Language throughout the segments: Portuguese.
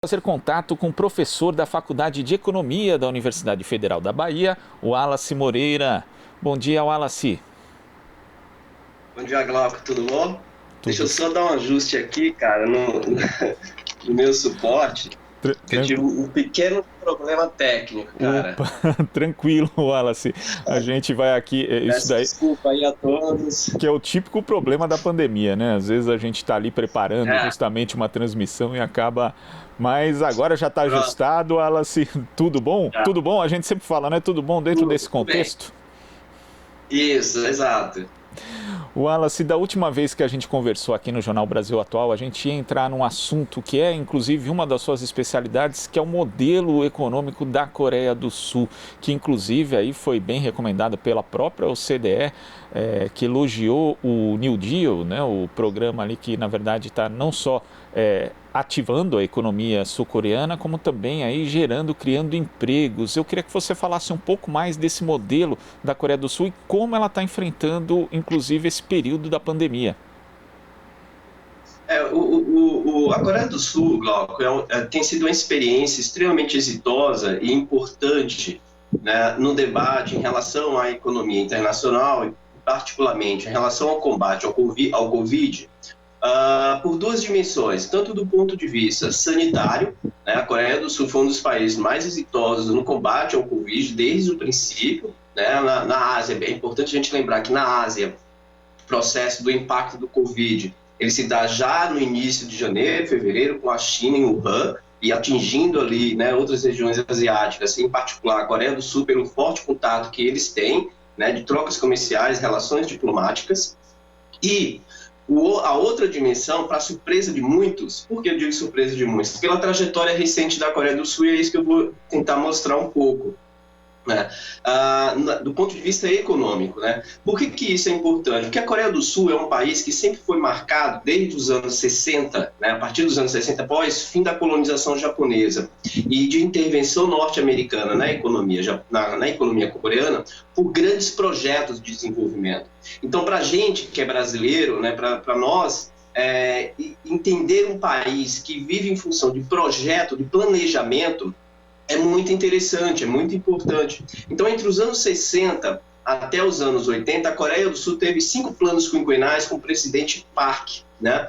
Fazer contato com o professor da Faculdade de Economia da Universidade Federal da Bahia, o Wallace Moreira. Bom dia, Wallace. Bom dia, Glauco, tudo bom? Deixa eu Tudo só dar um ajuste aqui, cara, no meu suporte, que eu tive tranquilo? um pequeno problema técnico, cara. Opa, tranquilo, Wallace. A gente vai aqui, isso Peço daí desculpa aí a todos. que é o típico problema da pandemia, né? Às vezes a gente está ali preparando É, justamente uma transmissão e acaba. Mas agora já está pronto, ajustado, Wallace. Tudo bom? já. Tudo bom? A gente sempre fala, né? Tudo bom dentro desse Tudo bem. contexto? Isso, exato. Wallace, da última vez que a gente conversou aqui no Jornal Brasil Atual, a gente ia entrar num assunto que é, inclusive, uma das suas especialidades, que é o modelo econômico da Coreia do Sul, que, inclusive, aí foi bem recomendada pela própria OCDE, que elogiou o New Deal, né, o programa ali que, na verdade, está não só ativando a economia sul-coreana, como também aí gerando, criando empregos. Eu queria que você falasse um pouco mais desse modelo da Coreia do Sul e como ela está enfrentando, inclusive, esse período da pandemia. A Coreia do Sul, Glauco, tem sido uma experiência extremamente exitosa e importante, né, no debate em relação à economia internacional e, particularmente, em relação ao combate ao Covid, por duas dimensões, tanto do ponto de vista sanitário, né, a Coreia do Sul foi um dos países mais exitosos no combate ao Covid desde o princípio, né, na Ásia. É importante a gente lembrar que na Ásia, o processo do impacto do Covid, ele se dá já no início de janeiro, fevereiro, com a China em Wuhan, e atingindo ali, né, outras regiões asiáticas, em particular a Coreia do Sul, pelo forte contato que eles têm, né, de trocas comerciais, relações diplomáticas. E a outra dimensão, para surpresa de muitos, por que eu digo surpresa de muitos? Pela trajetória recente da Coreia do Sul, e é isso que eu vou tentar mostrar um pouco, né? Do ponto de vista econômico, né? Por que isso é importante? Porque a Coreia do Sul é um país que sempre foi marcado desde os anos 60, né? A partir dos anos 60, após fim da colonização japonesa e de intervenção norte-americana na economia, na economia coreana, por grandes projetos de desenvolvimento. Então, para a gente que é brasileiro, né, para nós, entender um país que vive em função de projeto, de planejamento, é muito interessante, é muito importante. Então, entre os anos 60 até os anos 80, a Coreia do Sul teve 5 planos quinquenais com o presidente Park, né?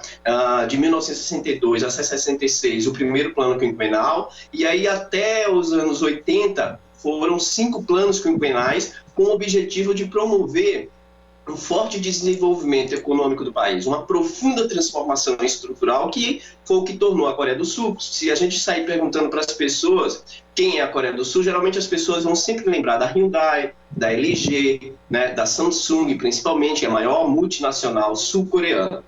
De 1962 a 66, o primeiro plano quinquenal, e aí até os anos 80 foram 5 planos quinquenais com o objetivo de promover um forte desenvolvimento econômico do país, uma profunda transformação estrutural que foi o que tornou a Coreia do Sul. Se a gente sair perguntando para as pessoas quem é a Coreia do Sul, geralmente as pessoas vão sempre lembrar da Hyundai, da LG, né, da Samsung, principalmente, que é a maior multinacional sul-coreana.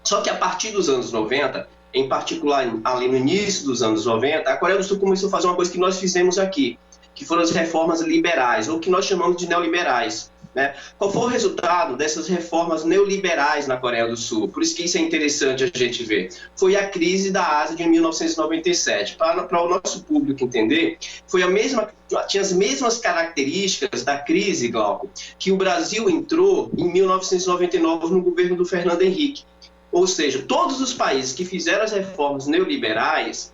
Só que a partir dos anos 90, em particular ali no início dos anos 90, a Coreia do Sul começou a fazer uma coisa que nós fizemos aqui, que foram as reformas liberais, ou que nós chamamos de neoliberais. Né? Qual foi o resultado dessas reformas neoliberais na Coreia do Sul? Por isso que isso é interessante a gente ver. Foi a crise da Ásia de 1997. Para o nosso público entender, tinha as mesmas características da crise, Glauco, que o Brasil entrou em 1999 no governo do Fernando Henrique. Ou seja, todos os países que fizeram as reformas neoliberais,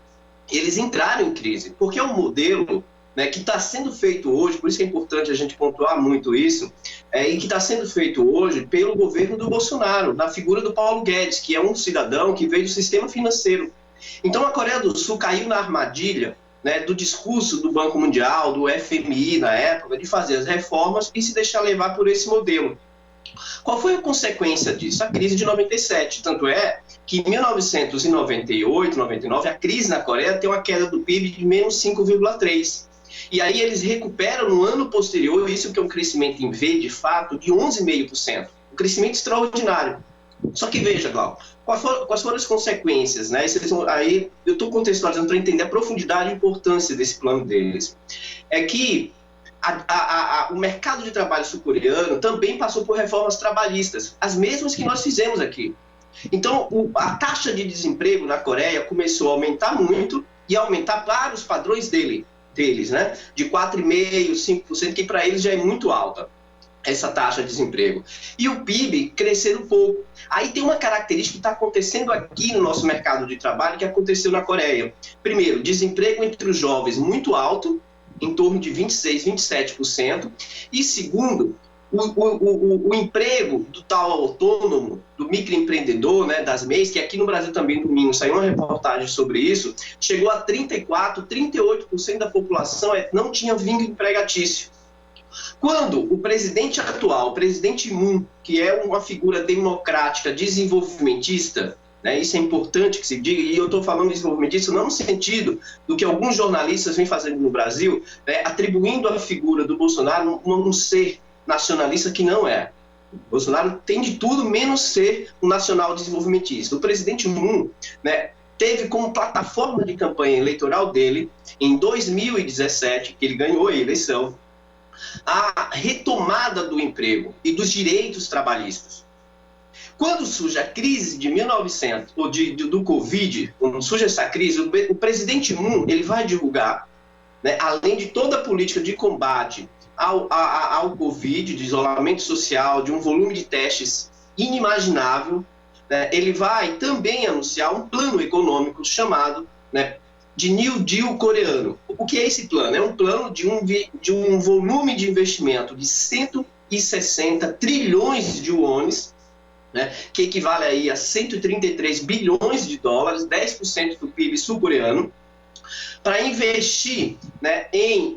eles entraram em crise, porque é um modelo, né, que está sendo feito hoje, por isso que é importante a gente pontuar muito isso, e que está sendo feito hoje pelo governo do Bolsonaro, na figura do Paulo Guedes, que é um cidadão que veio do sistema financeiro. Então a Coreia do Sul caiu na armadilha, né, do discurso do Banco Mundial, do FMI na época, de fazer as reformas e se deixar levar por esse modelo. Qual foi a consequência disso? A crise de 97. Tanto é que em 1998, 99, a crise na Coreia tem uma queda do PIB de menos 5,3%. E aí eles recuperam no ano posterior, isso que é um crescimento em V, de fato, de 11,5%. Um crescimento extraordinário. Só que veja, Glauco, quais foram as consequências, né? Aí eu estou contextualizando para entender a profundidade e a importância desse plano deles. É que o mercado de trabalho sul-coreano também passou por reformas trabalhistas, as mesmas que nós fizemos aqui. Então, a taxa de desemprego na Coreia começou a aumentar muito e aumentar para os padrões deles, né? De 4,5%, 5%, que para eles já é muito alta. essa taxa de desemprego. E o PIB crescendo pouco. Aí tem uma característica que está acontecendo aqui no nosso mercado de trabalho que aconteceu na Coreia. Primeiro, desemprego entre os jovens muito alto, em torno de 26%, 27%. E segundo, o emprego do tal autônomo, do microempreendedor, né, das MEIs, que aqui no Brasil também domingo saiu uma reportagem sobre isso, chegou a 34%, 38% da população não tinha vínculo empregatício. Quando o presidente atual, o presidente Moon, que é uma figura democrática, desenvolvimentista, né, isso é importante que se diga, e eu estou falando de desenvolvimentista não no sentido do que alguns jornalistas vêm fazendo no Brasil, né, atribuindo a figura do Bolsonaro um ser nacionalista que não é. O Bolsonaro tem de tudo menos ser um nacional desenvolvimentista. O presidente Moon, né, teve como plataforma de campanha eleitoral dele, em 2017, que ele ganhou a eleição, a retomada do emprego e dos direitos trabalhistas. Quando surge a crise de 1900, ou do Covid, quando surge essa crise, o presidente Moon ele vai divulgar, né, além de toda a política de combate ao Covid, de isolamento social, de um volume de testes inimaginável, né, ele vai também anunciar um plano econômico chamado, né, de New Deal coreano. O que é esse plano? É um plano de um volume de investimento de 160 trilhões de wones, né, que equivale aí a 133 bilhões de dólares, 10% do PIB sul-coreano, para investir, né,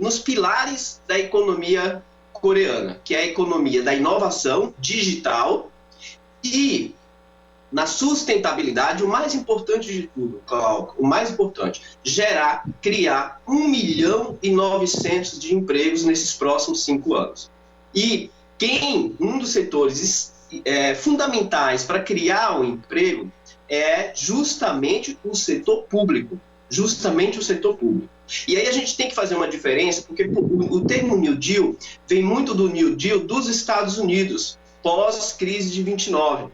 nos pilares da economia coreana, que é a economia da inovação digital e na sustentabilidade, o mais importante de tudo, Cláudio, o mais importante, criar 1.900.000 de empregos nesses próximos 5 anos. E um dos setores fundamentais para criar um emprego é justamente o setor público. E aí a gente tem que fazer uma diferença, porque o termo New Deal vem muito do New Deal dos Estados Unidos, pós-crise de 29.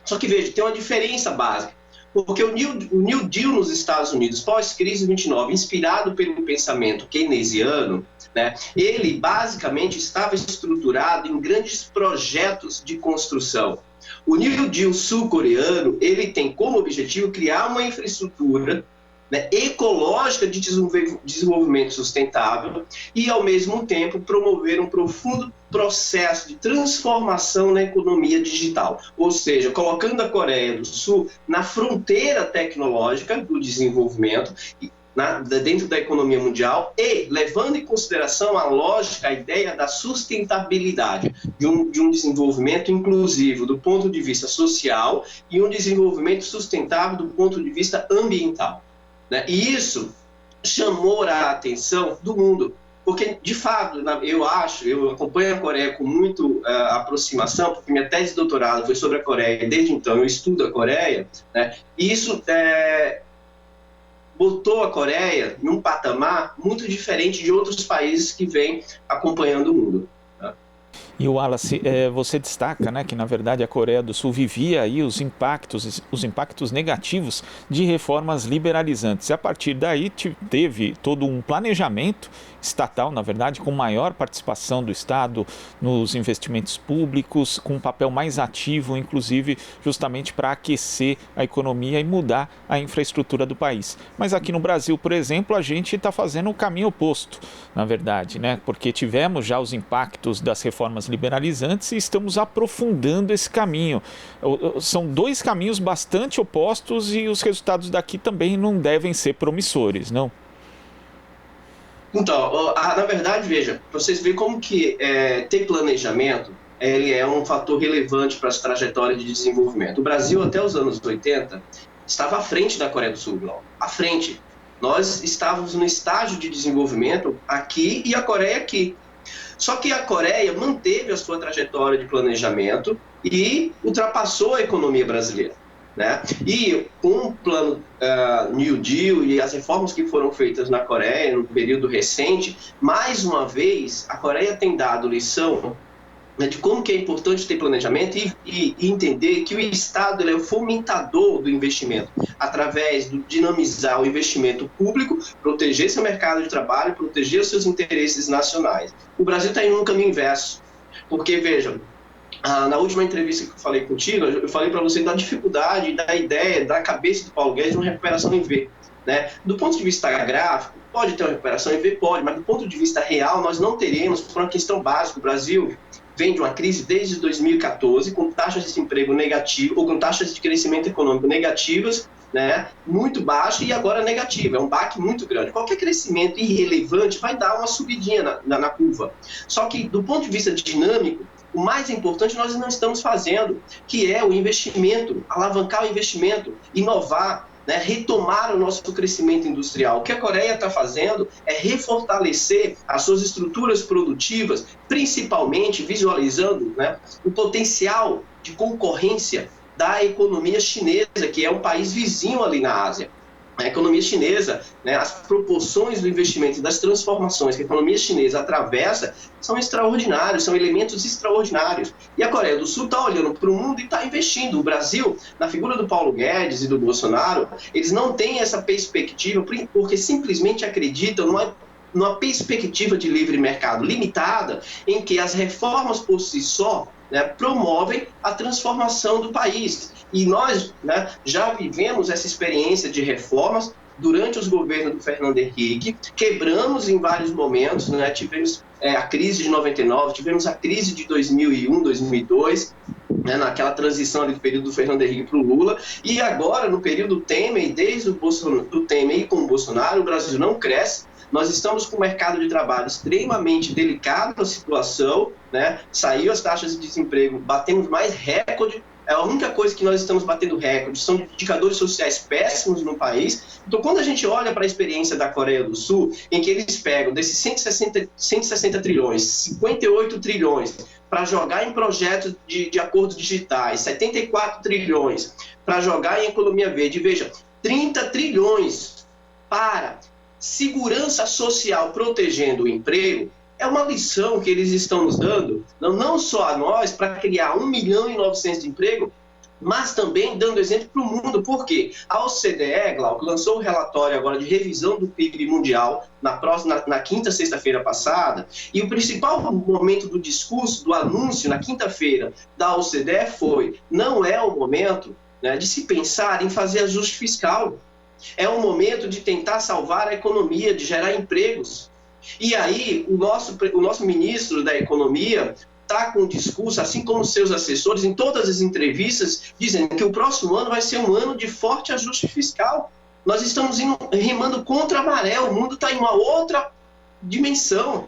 Só que, veja, tem uma diferença básica, porque o New Deal nos Estados Unidos, pós-crise 29, inspirado pelo pensamento keynesiano, né, ele basicamente estava estruturado em grandes projetos de construção. O New Deal sul-coreano, ele tem como objetivo criar uma infraestrutura, né, ecológica de desenvolvimento sustentável e, ao mesmo tempo, promover um profundo processo de transformação na economia digital, ou seja, colocando a Coreia do Sul na fronteira tecnológica do desenvolvimento dentro da economia mundial e levando em consideração a lógica, a ideia da sustentabilidade, de um desenvolvimento inclusivo do ponto de vista social e um desenvolvimento sustentável do ponto de vista ambiental. Né? E isso chamou a atenção do mundo, porque, de fato, eu acompanho a Coreia com muita aproximação, porque minha tese de doutorado foi sobre a Coreia, desde então eu estudo a Coreia, né? E isso botou a Coreia num patamar muito diferente de outros países que vêm acompanhando o mundo. E o Wallace, você destaca, né, que na verdade a Coreia do Sul vivia aí os impactos negativos de reformas liberalizantes. E a partir daí teve todo um planejamento estatal, na verdade, com maior participação do Estado nos investimentos públicos, com um papel mais ativo, inclusive justamente para aquecer a economia e mudar a infraestrutura do país. Mas aqui no Brasil, por exemplo, a gente está fazendo o caminho oposto, na verdade, né? Porque tivemos já os impactos das reformas liberalizantes e estamos aprofundando esse caminho. São dois caminhos bastante opostos e os resultados daqui também não devem ser promissores, não? Então, na verdade, veja, para vocês verem como que ter planejamento ele é um fator relevante para as trajetórias de desenvolvimento. O Brasil, até os anos 80, estava à frente da Coreia do Sul, à frente. Nós estávamos no estágio de desenvolvimento aqui e a Coreia aqui. Só que a Coreia manteve a sua trajetória de planejamento e ultrapassou a economia brasileira. Né? E com o plano New Deal e as reformas que foram feitas na Coreia no período recente, mais uma vez a Coreia tem dado lição, né, de como que é importante ter planejamento e entender que o Estado ele é o fomentador do investimento, através de dinamizar o investimento público, proteger seu mercado de trabalho, proteger os seus interesses nacionais. O Brasil está indo no caminho inverso. Porque, veja, na última entrevista que eu falei contigo, eu falei para você da dificuldade, da ideia, da cabeça do Paulo Guedes de uma recuperação em V. Né? Do ponto de vista gráfico, pode ter uma recuperação em V? Pode, mas do ponto de vista real, nós não teremos, por uma questão básica. O Brasil vem de uma crise desde 2014, com taxas de desemprego negativo, ou com taxas de crescimento econômico negativas, né, muito baixo, e agora negativa. É um baque muito grande. Qualquer crescimento irrelevante vai dar uma subidinha na curva. Só que, do ponto de vista dinâmico, o mais importante nós não estamos fazendo, que é o investimento, alavancar o investimento, inovar, né, retomar o nosso crescimento industrial. O que a Coreia está fazendo é refortalecer as suas estruturas produtivas, principalmente visualizando, né, o potencial de concorrência da economia chinesa, que é um país vizinho ali na Ásia. A economia chinesa, né, as proporções do investimento e das transformações que a economia chinesa atravessa são extraordinários, são elementos extraordinários. E a Coreia do Sul está olhando para o mundo e está investindo. O Brasil, na figura do Paulo Guedes e do Bolsonaro, eles não têm essa perspectiva porque simplesmente acreditam numa perspectiva de livre mercado limitada, em que as reformas por si só, né, promovem a transformação do país. E nós, né, já vivemos essa experiência de reformas durante os governos do Fernando Henrique, quebramos em vários momentos, né, tivemos a crise de 99, tivemos a crise de 2001, 2002, né, naquela transição ali do período do Fernando Henrique para o Lula, e agora no período Temer, desde o Temer e com o Bolsonaro, o Brasil não cresce. Nós estamos com um mercado de trabalho extremamente delicado a situação, né? Saiu as taxas de desemprego, batemos mais recorde. A única coisa que nós estamos batendo recorde são indicadores sociais péssimos no país. Então, quando a gente olha para a experiência da Coreia do Sul, em que eles pegam desses 160 trilhões, 58 trilhões, para jogar em projetos de acordos digitais, 74 trilhões para jogar em economia verde, veja, 30 trilhões para segurança social protegendo o emprego, é uma lição que eles estão nos dando, não só a nós, para criar 1.900.000 de emprego, mas também dando exemplo para o mundo. Por quê? A OCDE, Glauco, lançou um relatório agora de revisão do PIB mundial na quinta, sexta-feira passada, e o principal momento do discurso, do anúncio na quinta-feira da OCDE foi: não é o momento, né, de se pensar em fazer ajuste fiscal. É um momento de tentar salvar a economia, de gerar empregos. E aí, o nosso ministro da Economia está com um discurso, assim como seus assessores, em todas as entrevistas, dizendo que o próximo ano vai ser um ano de forte ajuste fiscal. Nós estamos remando contra a maré, o mundo está em uma outra dimensão.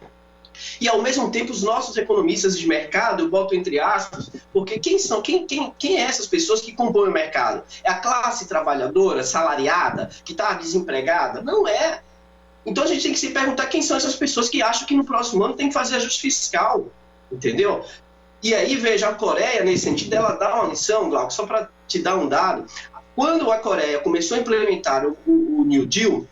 E, ao mesmo tempo, os nossos economistas de mercado, eu boto entre aspas, porque quem é essas pessoas que compõem o mercado? É a classe trabalhadora, salariada, que está desempregada? Não é. Então, a gente tem que se perguntar quem são essas pessoas que acham que no próximo ano tem que fazer ajuste fiscal, entendeu? E aí, veja, a Coreia, nesse sentido, ela dá uma lição, Glauco, só para te dar um dado. Quando a Coreia começou a implementar o New Deal,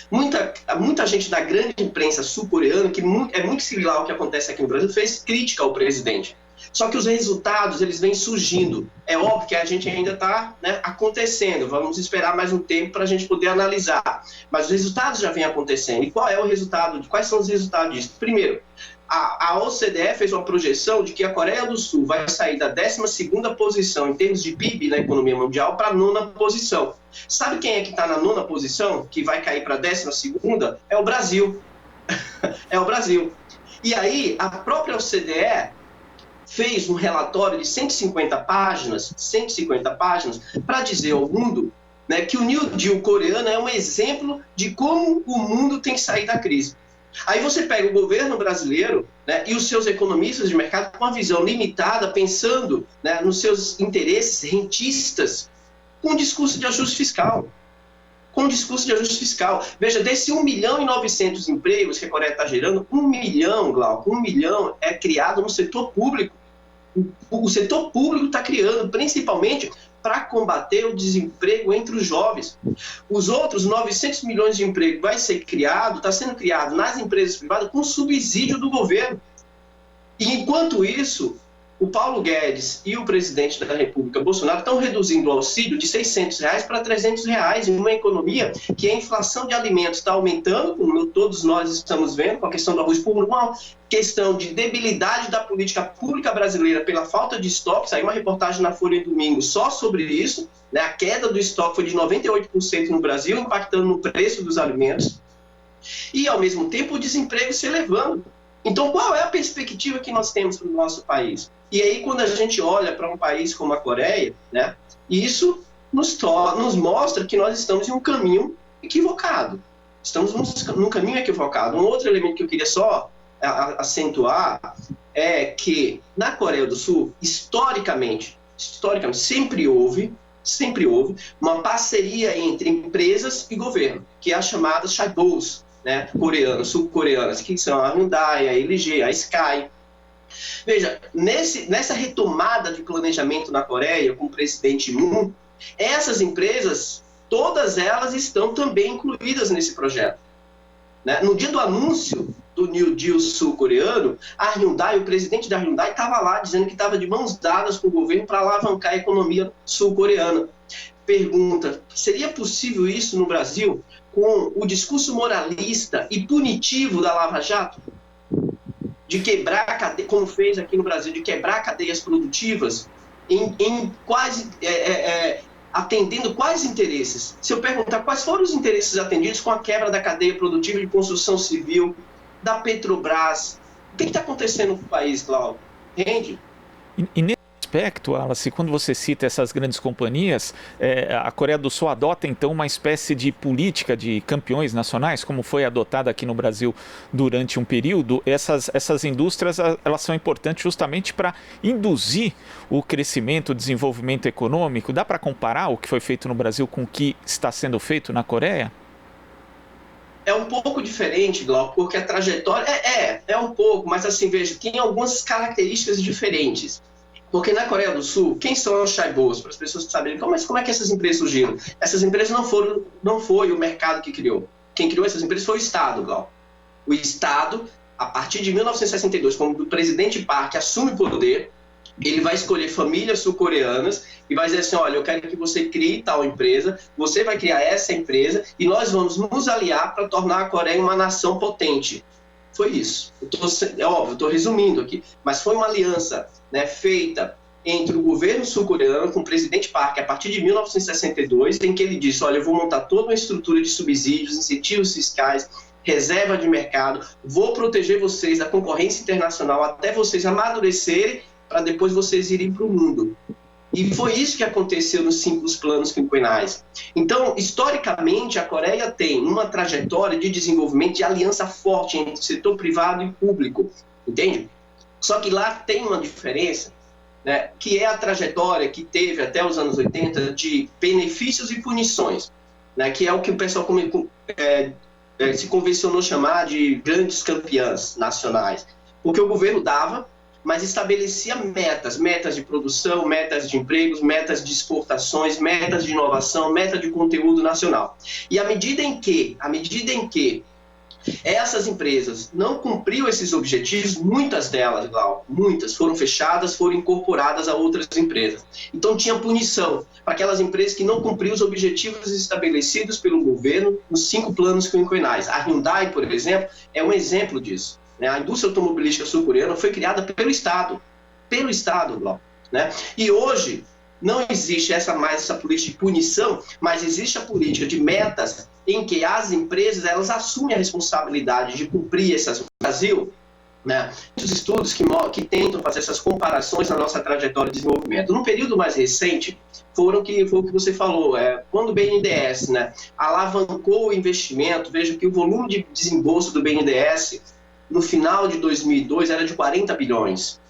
muita gente da grande imprensa sul-coreana, que é muito similar ao que acontece aqui no Brasil, fez crítica ao presidente. Só que os resultados, eles vêm surgindo. É óbvio que a gente ainda está, né, acontecendo. Vamos esperar mais um tempo para a gente poder analisar. Mas os resultados já vêm acontecendo. E qual é o resultado? Quais são os resultados disso? Primeiro, a OCDE fez uma projeção de que a Coreia do Sul vai sair da 12ª posição em termos de PIB na economia mundial para a 9ª posição. Sabe quem é que está na 9ª posição, que vai cair para a 12ª? É o Brasil. É o Brasil. E aí, a própria OCDE fez um relatório de 150 páginas, para dizer ao mundo, né, que o New Deal coreano é um exemplo de como o mundo tem que sair da crise. Aí você pega o governo brasileiro, né, e os seus economistas de mercado com uma visão limitada, pensando, né, nos seus interesses rentistas, com um discurso de ajuste fiscal. Veja, desse 1.900.000 empregos que a Coreia está gerando, 1 milhão, Glauco, 1 milhão é criado no setor público. O setor público está criando, principalmente para combater o desemprego entre os jovens. Os outros 900 milhões de empregos está sendo criado nas empresas privadas com subsídio do governo. E enquanto isso, o Paulo Guedes e o presidente da República, Bolsonaro, estão reduzindo o auxílio de R$600 para R$300 em uma economia que a inflação de alimentos está aumentando, como todos nós estamos vendo, com a questão do arroz público, uma questão de debilidade da política pública brasileira pela falta de estoque. Saiu uma reportagem na Folha de domingo só sobre isso, né? A queda do estoque foi de 98% no Brasil, impactando no preço dos alimentos, e, ao mesmo tempo, o desemprego se elevando. Então, qual é a perspectiva que nós temos para o nosso país? E aí, quando a gente olha para um país como a Coreia, né, isso nos mostra que nós estamos em um caminho equivocado. Estamos num caminho equivocado. Um outro elemento que eu queria só acentuar é que, na Coreia do Sul, historicamente sempre houve uma parceria entre empresas e governo, que é a chamada chaebols, né, sul-coreanas, que são a Hyundai, a LG, a Sky. Veja, nessa retomada de planejamento na Coreia, com o presidente Moon, essas empresas, todas elas estão também incluídas nesse projeto, né? No dia do anúncio do New Deal sul-coreano, a Hyundai, o presidente da Hyundai estava lá dizendo que estava de mãos dadas com o governo para alavancar a economia sul-coreana. Pergunta, seria possível isso no Brasil com o discurso moralista e punitivo da Lava Jato? De quebrar, como fez aqui no Brasil, de quebrar cadeias produtivas atendendo quais interesses? Se eu perguntar quais foram os interesses atendidos com a quebra da cadeia produtiva de construção civil, da Petrobras, o que está acontecendo no país, Cláudio? Entende? E nesse aspecto, Wallace, quando você cita essas grandes companhias, a Coreia do Sul adota então uma espécie de política de campeões nacionais, como foi adotada aqui no Brasil durante um período. Essas indústrias, elas são importantes justamente para induzir o crescimento, o desenvolvimento econômico. Dá para comparar o que foi feito no Brasil com o que está sendo feito na Coreia? É um pouco diferente, Glauco, porque a trajetória é um pouco, mas assim, veja, tem algumas características diferentes. Porque na Coreia do Sul, quem são os chaebols? Para as pessoas saberem como é que essas empresas surgiram. Essas empresas não foi o mercado que criou. Quem criou essas empresas foi o Estado, Glauco. O Estado, a partir de 1962, quando o presidente Park assume o poder, ele vai escolher famílias sul-coreanas e vai dizer assim, olha, eu quero que você crie tal empresa, você vai criar essa empresa e nós vamos nos aliar para tornar a Coreia uma nação potente. Foi isso. É óbvio, eu estou resumindo aqui, mas foi uma aliança, né, feita entre o governo sul-coreano com o presidente Park a partir de 1962, em que ele disse, olha, eu vou montar toda uma estrutura de subsídios, incentivos fiscais, reserva de mercado, vou proteger vocês da concorrência internacional até vocês amadurecerem para depois vocês irem para o mundo. E foi isso que aconteceu nos 5 planos quinquenais. Então, historicamente, a Coreia tem uma trajetória de desenvolvimento de aliança forte entre setor privado e público, entende? Só que lá tem uma diferença, né, que é a trajetória que teve até os anos 80 de benefícios e punições, né, que é o que o pessoal se convencionou chamar de grandes campeãs nacionais. Porque o governo dava, mas estabelecia metas de produção, metas de empregos, metas de exportações, metas de inovação, meta de conteúdo nacional. E à medida em que essas empresas não cumpriam esses objetivos, muitas delas, Glauco, muitas foram fechadas, foram incorporadas a outras empresas. Então tinha punição para aquelas empresas que não cumpriam os objetivos estabelecidos pelo governo nos 5 planos quinquenais. A Hyundai, por exemplo, é um exemplo disso. A indústria automobilística sul-coreana foi criada pelo Estado, Glauco, né? E hoje não existe mais essa política de punição, mas existe a política de metas em que as empresas elas assumem a responsabilidade de cumprir essas. No Brasil, né, os estudos que tentam fazer essas comparações na nossa trajetória de desenvolvimento. No período mais recente, foi o que você falou, quando o BNDES, né, alavancou o investimento, veja que o volume de desembolso do BNDES no final de 2002 era de 40 bilhões.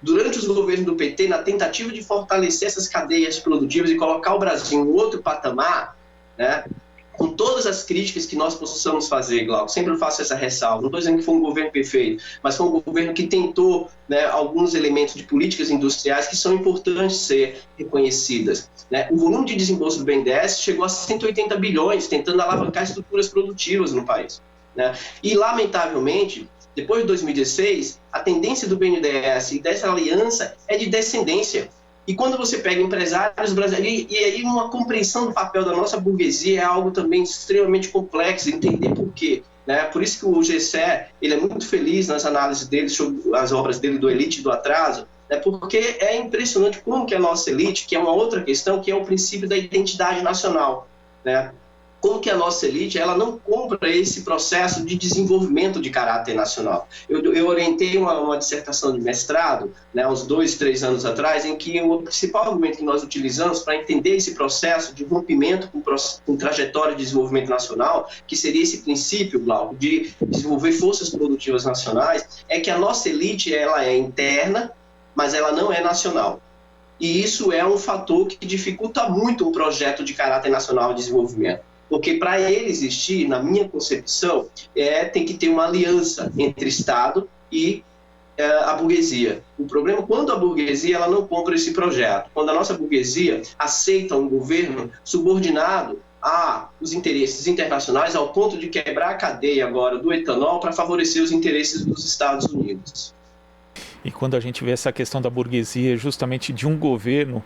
Durante os governos do PT, na tentativa de fortalecer essas cadeias produtivas e colocar o Brasil em outro patamar, né, com todas as críticas que nós possamos fazer, Glauco, sempre eu faço essa ressalva, não estou dizendo que foi um governo perfeito, mas foi um governo que tentou, né, alguns elementos de políticas industriais que são importantes ser reconhecidas, né? O volume de desembolso do BNDES chegou a 180 bilhões, tentando alavancar estruturas produtivas no país, né? E, lamentavelmente, depois de 2016, a tendência do BNDES e dessa aliança é de descendência. E quando você pega empresários brasileiros, e aí uma compreensão do papel da nossa burguesia é algo também extremamente complexo, entender por quê. Né? Por isso que o GCE ele é muito feliz nas análises dele sobre as obras dele do Elite e do Atraso, né? Porque é impressionante como que a nossa elite, que é uma outra questão, que é o princípio da identidade nacional, né? Como que a nossa elite ela não compra esse processo de desenvolvimento de caráter nacional. Eu orientei uma dissertação de mestrado, né, uns 2, 3 anos atrás, em que o principal argumento que nós utilizamos para entender esse processo de rompimento com trajetória de desenvolvimento nacional, que seria esse princípio, Glauco, de desenvolver forças produtivas nacionais, é que a nossa elite ela é interna, mas ela não é nacional. E isso é um fator que dificulta muito um projeto de caráter nacional de desenvolvimento. Porque para ele existir, na minha concepção, tem que ter uma aliança entre Estado e a burguesia. O problema é quando a burguesia ela não compra esse projeto, quando a nossa burguesia aceita um governo subordinado aos interesses internacionais ao ponto de quebrar a cadeia agora do etanol para favorecer os interesses dos Estados Unidos. E quando a gente vê essa questão da burguesia, justamente de um governo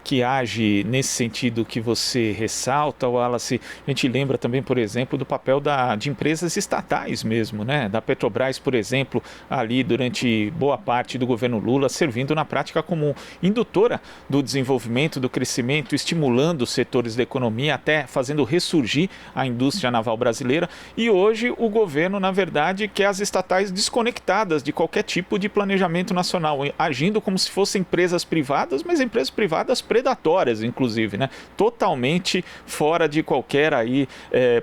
que age nesse sentido que você ressalta, Wallace, a gente lembra também, por exemplo, do papel de empresas estatais mesmo, né? Da Petrobras, por exemplo, ali durante boa parte do governo Lula, servindo na prática como indutora do desenvolvimento, do crescimento, estimulando os setores da economia, até fazendo ressurgir a indústria naval brasileira. E hoje o governo, na verdade, quer as estatais desconectadas de qualquer tipo de planejamento nacional, agindo como se fossem empresas privadas, mas empresas privadas predatórias, inclusive, né? Totalmente fora de qualquer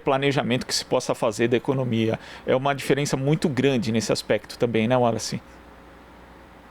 planejamento que se possa fazer da economia. É uma diferença muito grande nesse aspecto também, né, Wallace?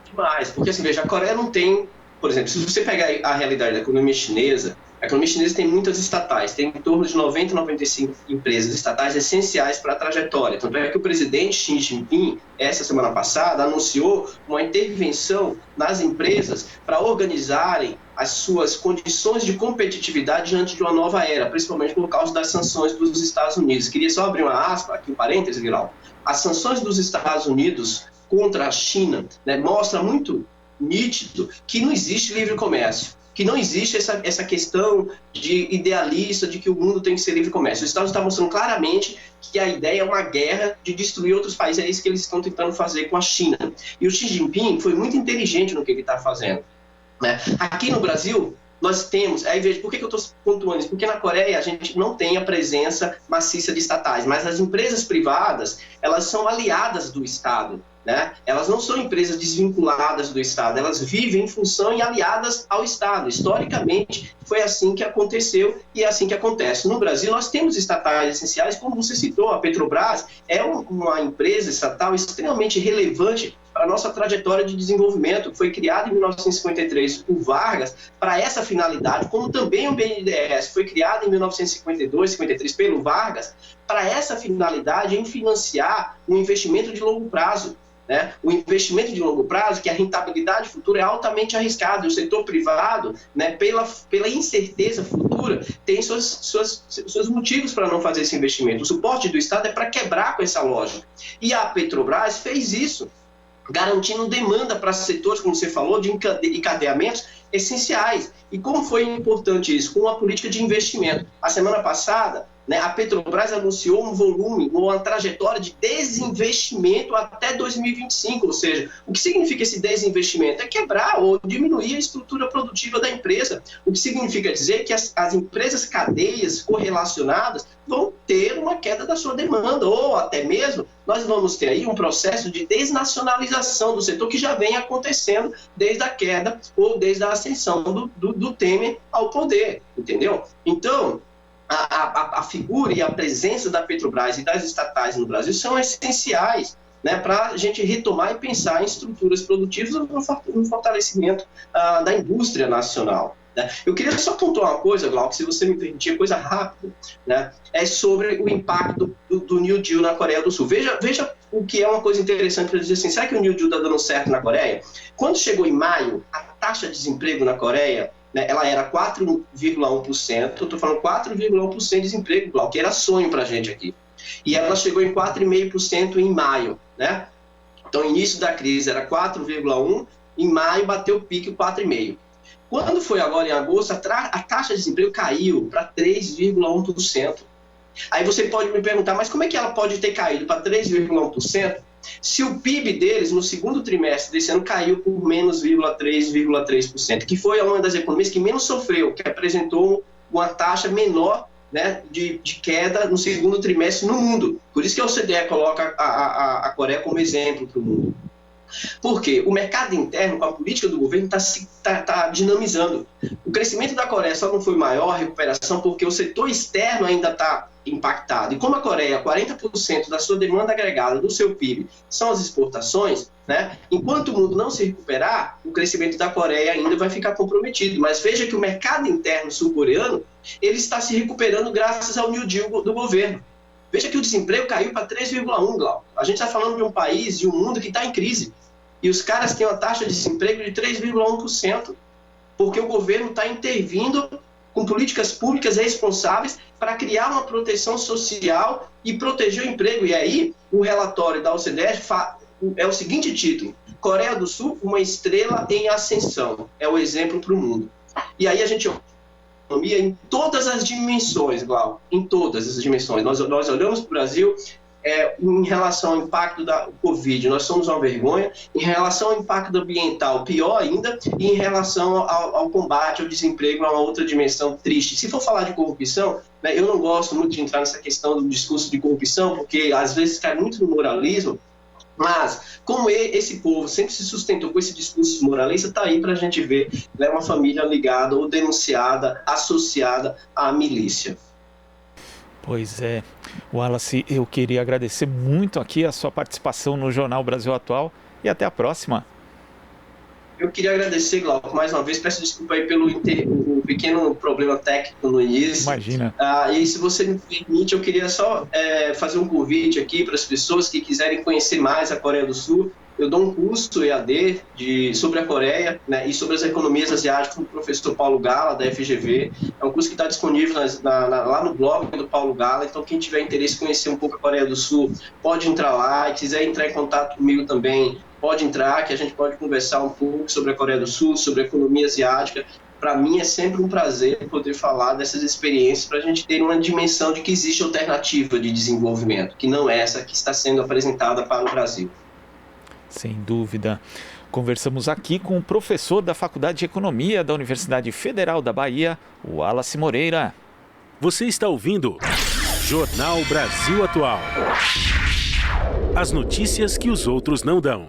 Demais, porque assim, veja, a Coreia não tem, por exemplo, se você pegar a realidade da economia chinesa, a economia chinesa tem muitas estatais, tem em torno de 90, 95 empresas estatais essenciais para a trajetória. Tanto é que o presidente Xi Jinping, essa semana passada, anunciou uma intervenção nas empresas para organizarem as suas condições de competitividade diante de uma nova era, principalmente por causa das sanções dos Estados Unidos. Queria só abrir uma aspa, aqui um parênteses, Guilherme. As sanções dos Estados Unidos contra a China, né, mostra muito nítido que não existe livre comércio, que não existe essa questão de idealista de que o mundo tem que ser livre comércio. Os Estados Unidos estão mostrando claramente que a ideia é uma guerra de destruir outros países, é isso que eles estão tentando fazer com a China. E o Xi Jinping foi muito inteligente no que ele está fazendo, né? Aqui no Brasil, nós temos, aí veja, por que eu estou pontuando isso? Porque na Coreia a gente não tem a presença maciça de estatais, mas as empresas privadas, elas são aliadas do Estado, né? Elas não são empresas desvinculadas do Estado, elas vivem em função e aliadas ao Estado. Historicamente, foi assim que aconteceu e é assim que acontece. No Brasil, nós temos estatais essenciais, como você citou, a Petrobras é uma empresa estatal extremamente relevante para a nossa trajetória de desenvolvimento. Foi criada em 1953 por Vargas para essa finalidade, como também o BNDES foi criado em 1952, 53 pelo Vargas, para essa finalidade em financiar um investimento de longo prazo. Né? O investimento de longo prazo, que a rentabilidade futura é altamente arriscada. O setor privado, né, pela incerteza futura, tem seus motivos para não fazer esse investimento. O suporte do Estado é para quebrar com essa lógica. E a Petrobras fez isso, garantindo demanda para setores, como você falou, de encadeamentos essenciais. E como foi importante isso? Com uma política de investimento. A semana passada, né, a Petrobras anunciou um volume, uma trajetória de desinvestimento até 2025, ou seja, o que significa esse desinvestimento? É quebrar ou diminuir a estrutura produtiva da empresa, o que significa dizer que as empresas cadeias correlacionadas vão ter uma queda da sua demanda, ou até mesmo nós vamos ter aí um processo de desnacionalização do setor que já vem acontecendo desde a queda ou desde a ascensão do Temer ao poder, entendeu? Então, a figura e a presença da Petrobras e das estatais no Brasil são essenciais, né, para a gente retomar e pensar em estruturas produtivas no fortalecimento da indústria nacional. Né? Eu queria só pontuar uma coisa, Glauco, se você me permitir, coisa rápida, né, é sobre o impacto do New Deal na Coreia do Sul. Veja o que é uma coisa interessante para dizer assim, será que o New Deal está dando certo na Coreia? Quando chegou em maio, a taxa de desemprego na Coreia, né, ela era 4,1%, eu estou falando 4,1% de desemprego, Glauco, que era sonho para a gente aqui. E ela chegou em 4,5% em maio, né? Então, início da crise era 4,1%, em maio bateu o pique 4,5%. Quando foi agora em agosto, a taxa de desemprego caiu para 3,1%. Aí você pode me perguntar, mas como é que ela pode ter caído para 3,1% se o PIB deles no segundo trimestre desse ano caiu por menos 3,3%, que foi uma das economias que menos sofreu, que apresentou uma taxa menor, né, de queda no segundo trimestre no mundo. Por isso que a OCDE coloca a Coreia como exemplo para o mundo. Porque o mercado interno, com a política do governo, está dinamizando. O crescimento da Coreia só não foi maior, a recuperação, porque o setor externo ainda está impactado. E como a Coreia, 40% da sua demanda agregada, do seu PIB, são as exportações, né? Enquanto o mundo não se recuperar, o crescimento da Coreia ainda vai ficar comprometido. Mas veja que o mercado interno sul-coreano, ele está se recuperando graças ao New Deal do governo. Veja que o desemprego caiu para 3,1%, Glauco. A gente está falando de um país, de um mundo que está em crise. E os caras têm uma taxa de desemprego de 3,1%, porque o governo está intervindo com políticas públicas responsáveis para criar uma proteção social e proteger o emprego. E aí, o relatório da OCDE é o seguinte título: Coreia do Sul, uma estrela em ascensão. É o exemplo para o mundo. E aí a gente economia em todas as dimensões, Glauco, em todas as dimensões. Nós olhamos para o Brasil em relação ao impacto da Covid, nós somos uma vergonha. Em relação ao impacto ambiental, pior ainda. E em relação ao combate ao desemprego, é uma outra dimensão triste. Se for falar de corrupção, né, eu não gosto muito de entrar nessa questão do discurso de corrupção, porque às vezes cai muito no moralismo. Mas, como esse povo sempre se sustentou com esse discurso moralista, está aí para a gente ver, né, uma família ligada ou denunciada, associada à milícia. Pois é. Wallace, eu queria agradecer muito aqui a sua participação no Jornal Brasil Atual e até a próxima. Eu queria agradecer, Glauco, mais uma vez. Peço desculpa aí pelo pequeno problema técnico no início. Imagina. E se você me permite, eu queria só fazer um convite aqui para as pessoas que quiserem conhecer mais a Coreia do Sul. Eu dou um curso EAD sobre a Coreia, né, e sobre as economias asiáticas com o professor Paulo Gala, da FGV. É um curso que está disponível lá no blog do Paulo Gala. Então, quem tiver interesse em conhecer um pouco a Coreia do Sul, pode entrar lá. E quiser entrar em contato comigo também, pode entrar, que a gente pode conversar um pouco sobre a Coreia do Sul, sobre a economia asiática. Para mim é sempre um prazer poder falar dessas experiências para a gente ter uma dimensão de que existe alternativa de desenvolvimento, que não é essa que está sendo apresentada para o Brasil. Sem dúvida. Conversamos aqui com o professor da Faculdade de Economia da Universidade Federal da Bahia, Wallace Moreira. Você está ouvindo Jornal Brasil Atual. As notícias que os outros não dão.